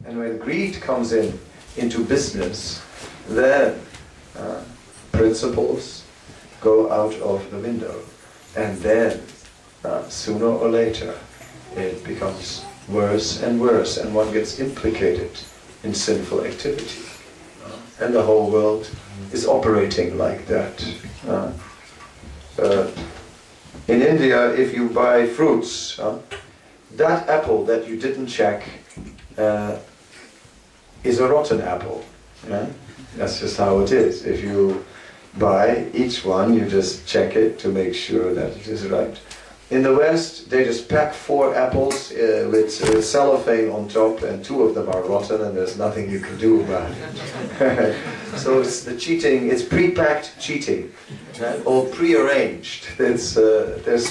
And when greed comes into business, then principles go out of the window. And then, sooner or later, it becomes worse and worse, and one gets implicated in sinful activity. And the whole world is operating like that. In India, if you buy fruits, that apple that you didn't check is a rotten apple. That's just how it is. If you buy each one, you just check it to make sure that it is right. In the West, they just pack 4 apples with cellophane on top, and 2 of them are rotten, and there's nothing you can do about it. So it's the cheating, it's pre-packed cheating, all pre-arranged. There's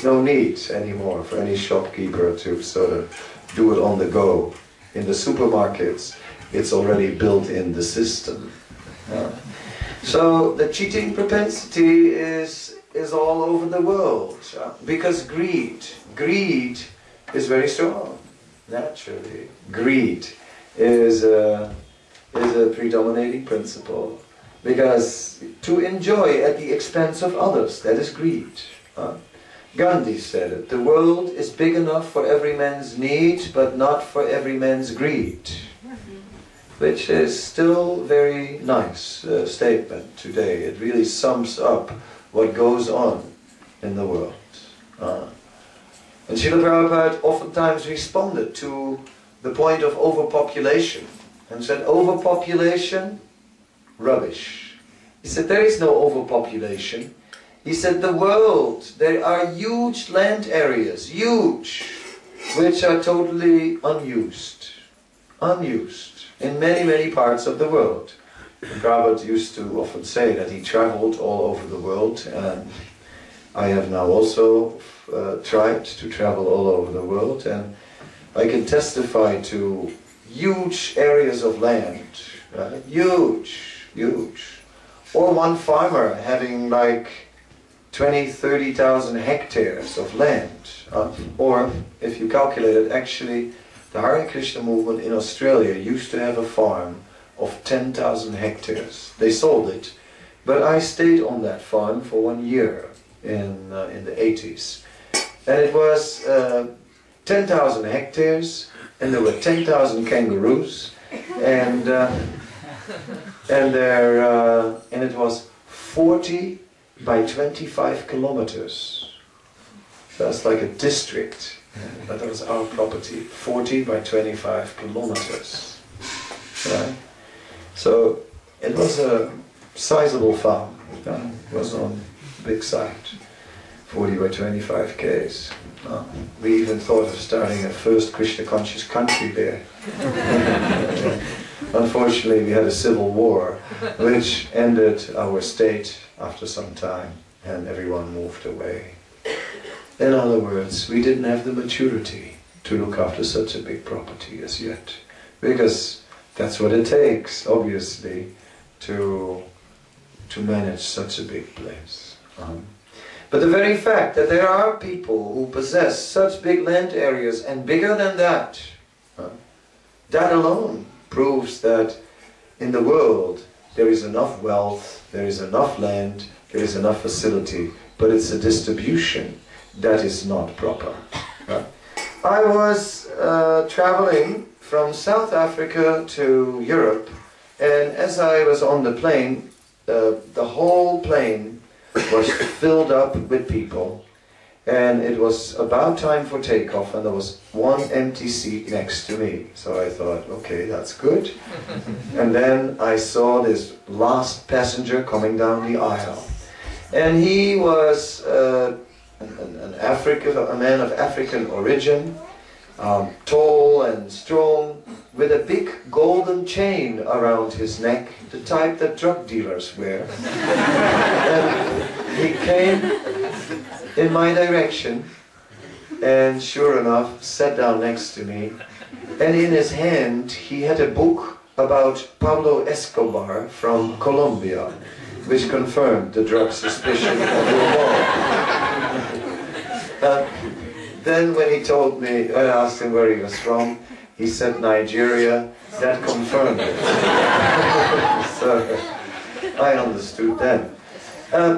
no need anymore for any shopkeeper to sort of do it on the go. In the supermarkets, it's already built in the system. So the cheating propensity is all over the world, because greed is very strong, naturally. Greed is a predominating principle, because to enjoy at the expense of others, that is greed. Gandhi said it, the world is big enough for every man's need, but not for every man's greed. Which is still very nice statement today. It really sums up what goes on in the world. And Srila Prabhupada oftentimes responded to the point of overpopulation and said, overpopulation, rubbish. He said, there is no overpopulation. He said, the world, there are huge land areas, huge, which are totally unused. Unused. In many, many parts of the world. Prabhupada used to often say that he traveled all over the world, and I have now also tried to travel all over the world, and I can testify to huge areas of land, huge, huge. Or one farmer having like 20,000–30,000 hectares of land, or if you calculate it, actually the Hare Krishna movement in Australia used to have a farm of 10,000 hectares. They sold it, but I stayed on that farm for 1 year in the 80s. And it was 10,000 hectares, and there were 10,000 kangaroos, and it was 40 by 25 kilometers. That's like a district. That was our property, 40 by 25 kilometers. Right? So it was a sizable farm. It was on a big site, 40 by 25 k's. We even thought of starting a first Krishna conscious country there. Unfortunately, we had a civil war, which ended our state after some time, and everyone moved away. In other words, we didn't have the maturity to look after such a big property as yet, because that's what it takes, obviously, to manage such a big place. But the very fact that there are people who possess such big land areas and bigger than that, that alone proves that in the world there is enough wealth, there is enough land, there is enough facility, but it's a distribution that is not proper. I was traveling from South Africa to Europe, and as I was on the plane, the whole plane was filled up with people, and it was about time for takeoff, and there was one empty seat next to me. So I thought, okay, that's good. And then I saw this last passenger coming down the aisle, and he was a man of African origin, tall and strong, with a big golden chain around his neck, the type that drug dealers wear. And he came in my direction, and sure enough, sat down next to me, and in his hand he had a book about Pablo Escobar from Colombia, which confirmed the drug suspicion of the war. Then when he told me, I asked him where he was from, He said Nigeria, that confirmed it. So I understood then.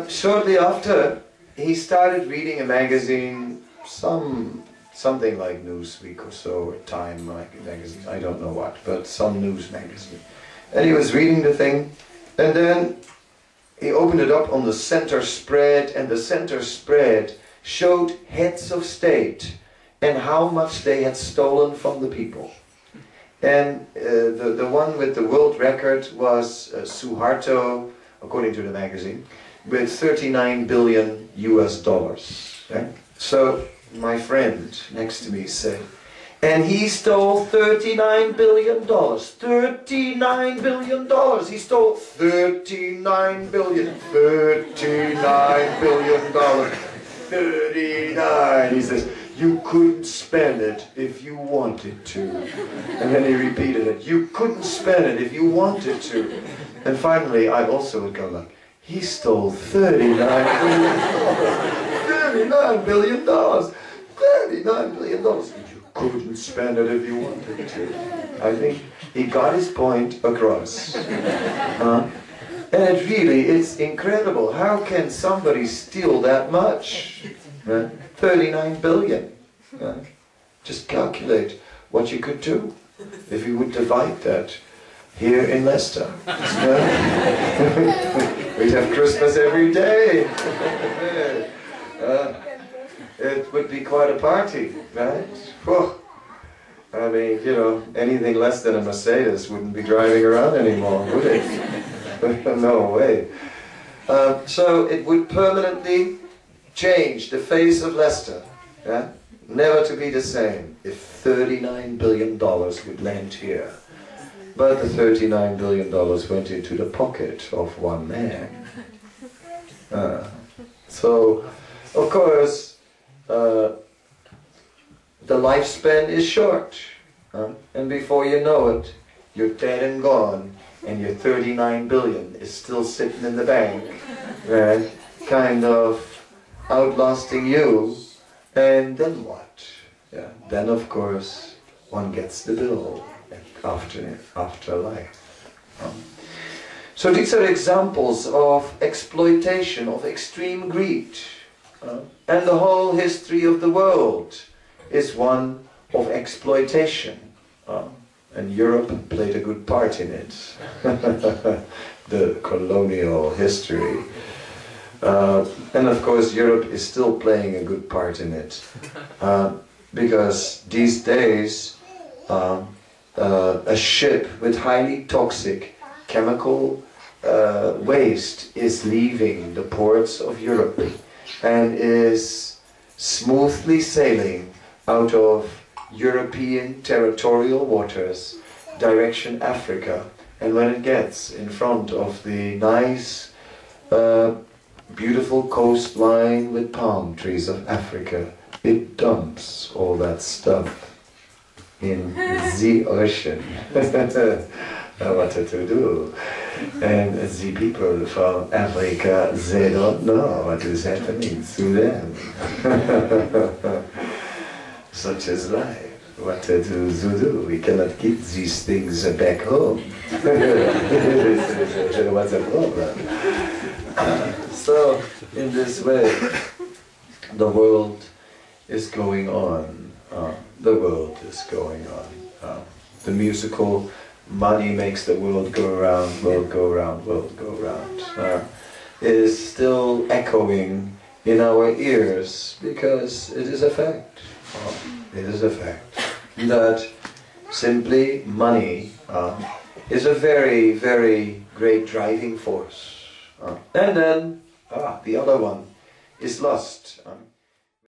Shortly after, he started reading a magazine, something like Newsweek or so, or Time magazine, I don't know what, but some news magazine. And he was reading the thing, and then he opened it up on the center spread, and the center spread showed heads of state and how much they had stolen from the people. And the one with the world record was Suharto, according to the magazine, with 39 billion US dollars. Okay? So my friend next to me said, and he stole $39 billion. $39 billion. He stole $39 billion. $39 billion. 39. He says, you couldn't spend it if you wanted to. And then he repeated it. You couldn't spend it if you wanted to. And finally, I also would go like, he stole $39 billion. $39 billion. $39 billion. You couldn't spend it if you wanted to. I think he got his point across. And it really, it's incredible. How can somebody steal that much? 39 billion. Just calculate what you could do if you would divide that here in Leicester. We'd have Christmas every day. It would be quite a party, right? Whew. I mean, you know, anything less than a Mercedes wouldn't be driving around anymore, would it? No way. So it would permanently change the face of Leicester, yeah? Never to be the same if $39 billion would land here. But the $39 billion went into the pocket of one man. So, of course, the lifespan is short. And before you know it, you're dead and gone, and your 39 billion is still sitting in the bank, right? Kind of outlasting you, and then what? Yeah, then of course one gets the bill after life. So these are examples of exploitation, of extreme greed, and the whole history of the world is one of exploitation. And Europe played a good part in it. The colonial history. And of course Europe is still playing a good part in it. Because these days a ship with highly toxic chemical waste is leaving the ports of Europe and is smoothly sailing out of European territorial waters, direction Africa, and when it gets in front of the nice, beautiful coastline with palm trees of Africa, it dumps all that stuff in the ocean. What to do? And the people from Africa, they don't know what is happening to them. Such is life. What to do? We cannot keep these things back home. What's the problem? So, in this way, the world is going on. The world is going on. The musical money makes the world go around, world go around, world go around. Is still echoing in our ears because it is a fact. It is a fact that simply money is a very, very great driving force. And then the other one is lust.